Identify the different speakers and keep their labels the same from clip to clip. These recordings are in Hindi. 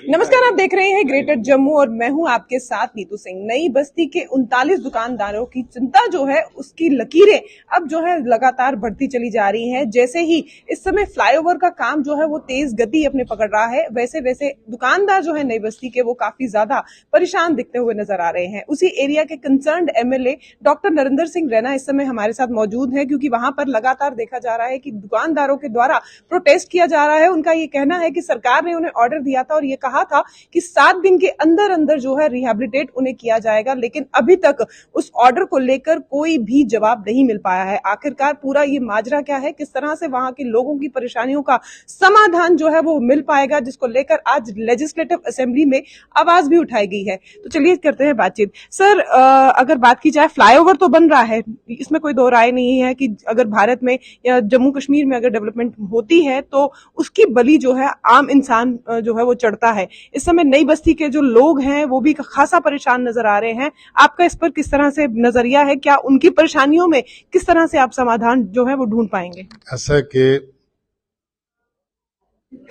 Speaker 1: नमस्कार, आप देख रहे हैं ग्रेटर जम्मू और मैं हूं आपके साथ नीतू सिंह। नई बस्ती के 39 दुकानदारों की चिंता जो है उसकी लकीरें अब जो है लगातार बढ़ती चली जा रही हैं। जैसे ही इस समय फ्लाईओवर का काम जो है वो तेज गति अपने पकड़ रहा है, वैसे वैसे दुकानदार जो है नई बस्ती के वो काफी ज्यादा परेशान दिखते हुए नजर आ रहे हैं। उसी एरिया के concerned MLA doctor Narendra Singh Raina इस समय हमारे साथ मौजूद है, क्योंकि वहां पर लगातार देखा जा रहा है कि दुकानदारों के द्वारा प्रोटेस्ट किया जा रहा है। उनका ये कहना है कि सरकार ने उन्हें ऑर्डर दिया था और ये कहा था कि 7 दिन के अंदर अंदर जो है रिहैबिलिटेट उन्हें किया जाएगा, लेकिन अभी तक उस ऑर्डर को लेकर कोई भी जवाब नहीं मिल पाया है। आखिरकार पूरा ये माजरा क्या है, किस तरह से वहां के लोगों की परेशानियों का समाधान जो है वो मिल पाएगा, जिसको लेकर आज लेजिस्लेटिव असेंबली में आवाज भी उठाई गई है। तो चलिए करते हैं बातचीत। सर, अगर बात की जाए, फ्लाईओवर तो बन रहा है, इसमें कोई दो राय नहीं है कि अगर भारत में या जम्मू कश्मीर में अगर डेवलपमेंट होती है तो उसकी बलि जो है आम इंसान जो है वो चढ़ता है। इस समय नई बस्ती के जो लोग हैं वो भी खासा परेशान नजर आ रहे हैं। आपका इस पर किस तरह से नजरिया है? क्या उनकी परेशानियों में किस तरह से आप समाधान जो है वो ढूंढ पाएंगे?
Speaker 2: ऐसा कि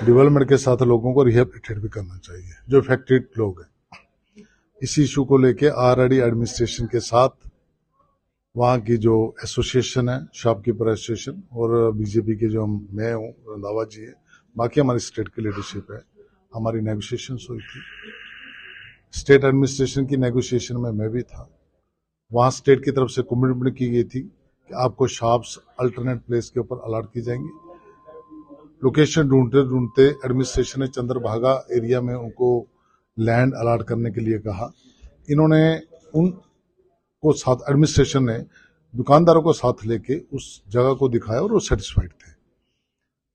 Speaker 2: डेवलपमेंट के साथ लोगों को रिहेबिलिटेट भी करना चाहिए, जो अफेक्टेड लोग हैं। इस इशू को लेके ऑलरेडी एडमिनिस्ट्रेशन के साथ वहाँ की जो एसोसिएशन है, शॉपकीपर एसोसिएशन, और बीजेपी के जो मैं हूँ, रंधावा जी है, बाकी हमारी स्टेट की लीडरशिप है, हमारी नेगोशिएशन हुई थी। स्टेट एडमिनिस्ट्रेशन की नेगोशिएशन में मैं भी था। वहाँ स्टेट की तरफ से कमिटमेंट की गई थी कि आपको शॉप्स अल्टरनेट प्लेस के ऊपर अलॉट की जाएंगी। लोकेशन ढूंढते ढूंढते एडमिनिस्ट्रेशन ने चंद्रभागा एरिया में उनको लैंड अलॉट करने के लिए कहा। इन्होंने उनको साथ, एडमिनिस्ट्रेशन ने दुकानदारों को साथ लेके उस जगह को दिखाया और वो सेटिस्फाइड थे।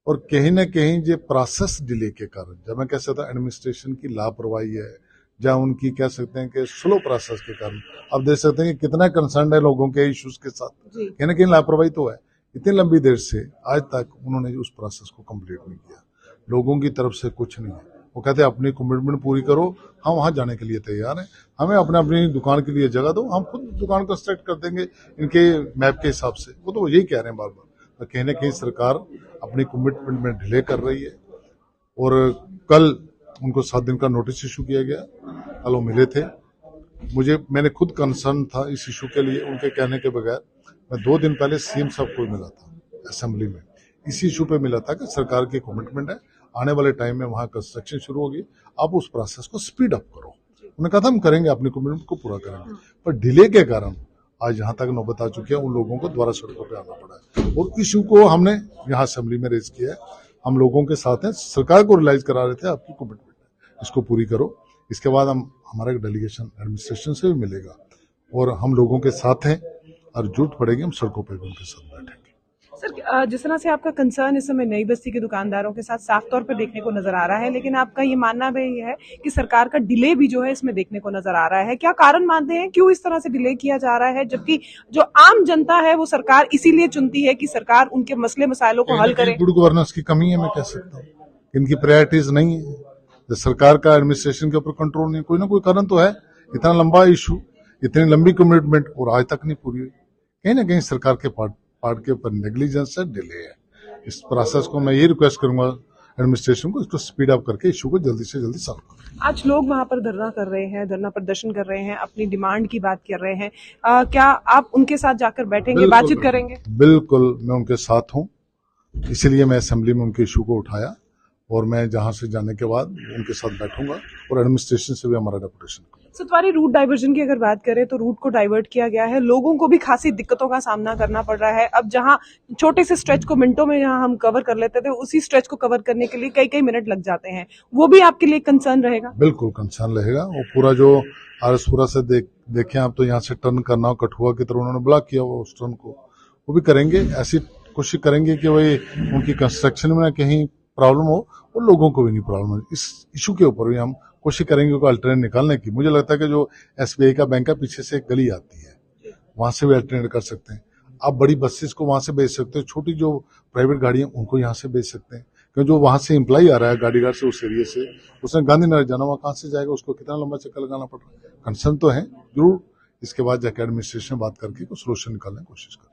Speaker 2: और कहीं ना कहीं ये प्रोसेस डिले के कारण, जब मैं कह सकता हूँ एडमिनिस्ट्रेशन की लापरवाही है, या उनकी कह सकते हैं कि स्लो प्रोसेस के कारण, आप देख सकते हैं कि कितना कंसर्न है लोगों के इश्यूज के साथ। कहीं ना कहीं लापरवाही तो है। इतनी लंबी देर से आज तक उन्होंने उस प्रोसेस को कंप्लीट नहीं किया। लोगों की तरफ से कुछ नहीं है। वो कहते हैं अपनी कमिटमेंट पूरी करो, हम वहां जाने के लिए तैयार हैं, हमें अपनी दुकान के लिए जगह दो, हम खुद दुकान कंस्ट्रक्ट कर देंगे इनके मैप के हिसाब से। वो तो यही कह रहे हैं बार बार। तो कहीं ना कहीं सरकार अपनी कमिटमेंट में डिले कर रही है। और कल उनको 7 दिन का नोटिस इशू किया गया। कल वो मिले थे मैंने खुद कंसर्न था इस इशू के लिए। उनके कहने के बगैर मैं 2 दिन पहले सीएम साहब को मिला था असेंबली में। इसी इशू पे मिला था कि सरकार की कमिटमेंट है, आने वाले टाइम में वहां कंस्ट्रक्शन शुरू होगी, आप उस प्रोसेस को स्पीड अप करो। उन्होंने कहा था हम करेंगे, अपनी कमिटमेंट को पूरा करेंगे। पर डिले के कारण आज यहाँ तक नौबत आ चुकी है, उन लोगों को दोबारा सड़कों पर आना पड़ा है। और इशू को हमने यहाँ असेंबली में रेज किया है। हम लोगों के साथ हैं, सरकार को रियलाइज करा रहे थे आपकी कमिटमेंट है, इसको पूरी करो। इसके बाद हमारा एक डेलीगेशन एडमिनिस्ट्रेशन से भी मिलेगा और हम लोगों के साथ हैं, और जरूरत पड़ेगी हम सड़कों पर भी उनके साथ बैठेंगे।
Speaker 1: सर, जिस तरह से आपका कंसर्न इस समय नई बस्ती के दुकानदारों के साथ साफ तौर पर देखने को नजर आ रहा है, लेकिन आपका ये मानना भी है कि सरकार का डिले भी जो है इसमें देखने को नजर आ रहा है। क्या कारण मानते हैं क्यों इस तरह से डिले किया जा रहा है, जबकि जो आम जनता है वो सरकार इसीलिए चुनती है कि सरकार उनके मसले मसाइलों को हल करे?
Speaker 2: गुड गवर्नेंस की कमी है, मैं कह सकता हूँ। इनकी प्रायोरिटीज नहीं है, सरकार का एडमिनिस्ट्रेशन के ऊपर कंट्रोल नहीं। कोई ना कोई कारण तो है। इतना लंबा इशू, इतनी लंबी कमिटमेंट और आज तक नहीं पूरी हुई। कहीं ना कहीं सरकार के पार्ट के ऊपर नेग्लिजेंस है, डिले है। इस प्रोसेस को मैं ये रिक्वेस्ट करूंगा एडमिनिस्ट्रेशन को, इसको स्पीड अप करके इशू को जल्दी से जल्दी सॉल्व करें।
Speaker 1: आज लोग वहां पर धरना कर रहे हैं, धरना प्रदर्शन कर रहे हैं, अपनी डिमांड की बात कर रहे हैं। क्या आप उनके साथ जाकर बैठेंगे, बातचीत करेंगे?
Speaker 2: बिल्कुल, मैं उनके साथ हूँ। इसीलिए मैं असेंबली में उनके इशू को उठाया और मैं जहां से जाने के बाद उनके साथ बैठूंगा और एडमिनिस्ट्रेशन से भी हमारा डेपुटेशन।
Speaker 1: सतवारी रूट डाइवर्जन की अगर बात करें तो रूट को डाइवर्ट किया गया है, लोगों को भी खासी दिक्कतों का सामना करना पड़ रहा है। अब जहां छोटे से स्ट्रेच को मिनटों में जहां हम कवर कर लेते थे, उसी स्ट्रेच को कवर करने के लिए कई कई मिनट लग जाते हैं। वो भी आपके लिए कंसर्न रहेगा?
Speaker 2: बिल्कुल कंसर्न रहेगा। वो पूरा जो आरसपुरा से देखें आप, तो यहाँ से टर्न करना हो कठुआ की तरफ, उन्होंने ब्लॉक किया हुआ उस टर्न को। वो भी करेंगे, ऐसी कोशिश करेंगे कि वही उनकी कंस्ट्रक्शन में कहीं प्रॉब्लम हो और लोगों को भी नहीं प्रॉब्लम हो। इस इशू के ऊपर भी हम कोशिश करेंगे को अल्टरनेट निकालने की। मुझे लगता है कि जो एसबीआई का बैंक है, पीछे से एक गली आती है, वहां से भी अल्टरनेट कर सकते हैं। आप बड़ी बसेस को वहां से भेज सकते हो, छोटी जो प्राइवेट गाड़ियां उनको यहाँ से भेज सकते हैं। क्योंकि जो वहां से एम्प्लॉय आ रहा है गाड़ी घाट से, उस एरिया से, उसने गांधीनगर जाना, वहां कहाँ से जाएगा, उसको कितना लंबा चक्कर लगाना पड़ रहा है। कंसर्न तो है जरूर। इसके बाद जाकर एडमिनिस्ट्रेशन बात करके कुछ सोल्यूशन निकालने की कोशिश करें।